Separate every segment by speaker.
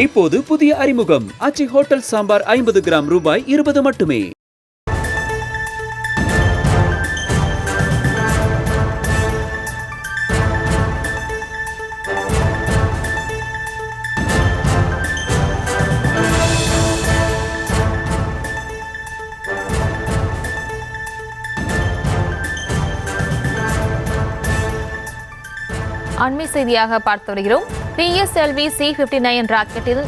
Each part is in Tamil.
Speaker 1: இப்போது புதிய அறிமுகம் ஆச்சி ஹோட்டல் சாம்பார் 50 கிராம் ரூபாய் 20 மட்டுமே.
Speaker 2: அண்மை செய்தியாக பார்த்து வருகிறோம். PSLV C-59 ராக்கெட்டில்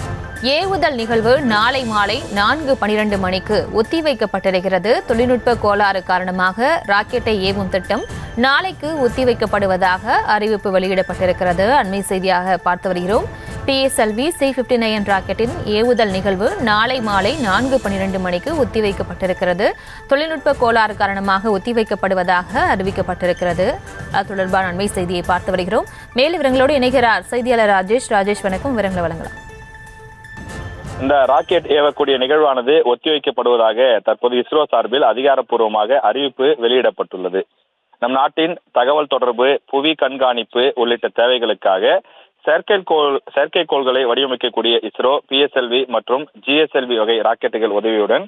Speaker 2: ஏவுதல் நிகழ்வு நாளை மாலை 4:12 மணிக்கு ஒத்திவைக்கப்பட்டிருக்கிறது. தொழில்நுட்ப கோளாறு காரணமாக ராக்கெட்டை ஏவும் திட்டம் நாளைக்கு ஒத்திவைக்கப்படுவதாக அறிவிப்பு வெளியிடப்பட்டிருக்கிறது. அண்மை செய்தியாக பார்த்து வருகிறோம். PSLV C-59 ராக்கெட்டின் ஏவுதல் நிகழ்வு நாளை மாலை 4:12 மணிக்கு ஒத்திவைக்கப்பட்டிருக்கிறது. தொழில்நுட்ப கோளாறு காரணமாக ஒத்திவைக்கப்படுவதாக அறிவிக்கப்பட்டிருக்கிறது. அது தொடர்பான அண்மை செய்தியை பார்த்து வருகிறோம். மேலும் விவரங்களோடு இணைகிறார் செய்தியாளர் ராஜேஷ். வணக்கம், விவரங்களை வழங்கலாம்.
Speaker 3: இந்த ராக்கெட் ஏவக்கூடிய நிகழ்வானது ஒத்திவைக்கப்படுவதாக தற்போது இஸ்ரோ சார்பில் அதிகாரப்பூர்வமாக அறிவிப்பு வெளியிடப்பட்டுள்ளது. நம் நாட்டின் தகவல் தொடர்பு, புவி கண்காணிப்பு உள்ளிட்ட தேவைகளுக்காக செயற்கைக்கோள்களை வடிவமைக்கக்கூடிய இஸ்ரோ PSLV மற்றும் GSLV வகை ராக்கெட்டுகள் உதவியுடன்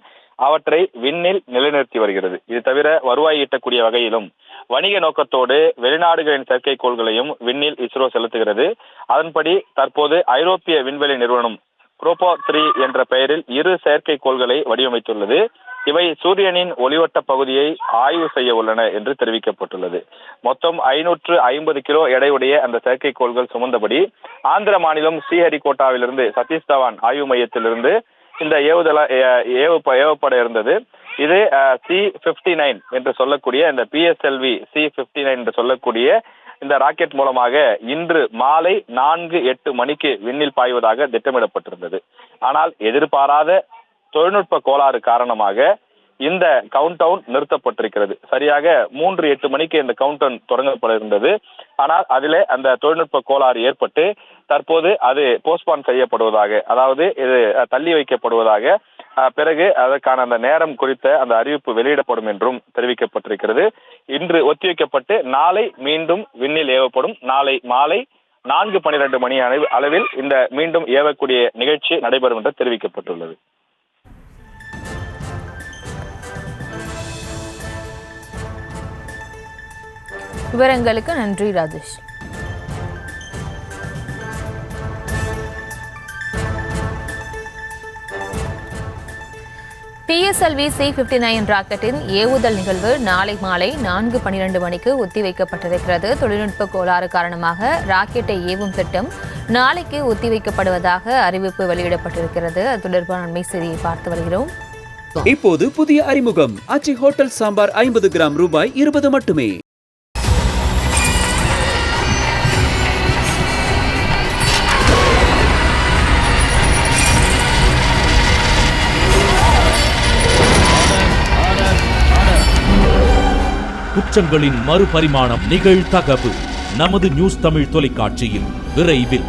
Speaker 3: அவற்றை விண்ணில் நிலைநிறுத்தி வருகிறது. இது தவிர வருவாய் ஈட்டக்கூடிய வகையிலும் வணிக நோக்கத்தோடு வெளிநாடுகளின் செயற்கைக்கோள்களையும் விண்ணில் இஸ்ரோ செலுத்துகிறது. அதன்படி தற்போது ஐரோப்பிய விண்வெளி நிறுவனம் புரோபோ 3 என்ற பெயரில் 2 செயற்கைக்கோள்களை வடிவமைத்துள்ளது. இவை சூரியனின் ஒளிவட்ட பகுதியை ஆய்வு செய்ய உள்ளன என்று தெரிவிக்கப்பட்டுள்ளது. மொத்தம் 550 கிலோ எடையுடைய அந்த செயற்கைக்கோள்கள் சுமந்தபடி ஆந்திர மாநிலம் ஸ்ரீஹரிகோட்டாவிலிருந்து சதீஷ் தவான் ஆய்வு மையத்திலிருந்து இந்த ஏவப்பட இருந்தது. இது C-59 என்று சொல்லக்கூடிய இந்த PSLV C-59 என்று சொல்லக்கூடிய இந்த ராக்கெட் மூலமாக இன்று மாலை 4:08 மணிக்கு விண்ணில் பாய்வதாக திட்டமிடப்பட்டிருந்தது. ஆனால் எதிர்பாராத தொழில்நுட்ப கோளாறு காரணமாக இந்த கவுண்ட் டவுன் நிறுத்தப்பட்டிருக்கிறது. சரியாக 3:08 மணிக்கு இந்த கவுண்ட் டவுன் தொடங்கப்பட இருந்தது. ஆனால் அதிலே அந்த தொழில்நுட்ப கோளாறு ஏற்பட்டு தற்போது அது போஸ்ட்பான் செய்யப்படுவதாக, அதாவது இது தள்ளி வைக்கப்படுவதாக, பிறகு அதற்கான அந்த நேரம் குறித்த அந்த அறிவிப்பு வெளியிடப்படும் என்றும் தெரிவிக்கப்பட்டிருக்கிறது. இன்று ஒத்திவைக்கப்பட்டு நாளை மீண்டும் விண்ணில் ஏவப்படும். நாளை மாலை 4:12 மணி அளவில் இந்த மீண்டும் ஏவக்கூடிய நிகழ்ச்சி நடைபெறும் என்று தெரிவிக்கப்பட்டுள்ளது.
Speaker 2: விவரங்களுக்கு நன்றி ராஜேஷ். PSLV C-59 ராக்கெட்டின் ஏவுதல் நிகழ்வு நாளை மாலை 4:12 மணிக்கு ஒத்திவைக்கப்பட்டிருக்கிறது. தொழில்நுட்ப கோளாறு காரணமாக ராக்கெட்டை ஏவும் திட்டம் நாளைக்கு ஒத்திவைக்கப்படுவதாக அறிவிப்பு வெளியிடப்பட்டிருக்கிறது. அது தொடர்பான அண்மை செய்தியை பார்த்து வருகிறோம்.
Speaker 1: இப்போது புதிய அறிமுகம் ஆச்சி ஹோட்டல் சாம்பார் 50 கிராம் ரூபாய் 20 மட்டுமே.
Speaker 4: குற்றங்களின் மறுபரிமாணம் நிகழ்தகவு நமது நியூஸ் தமிழ் தொலைக்காட்சியில் விரைவில்.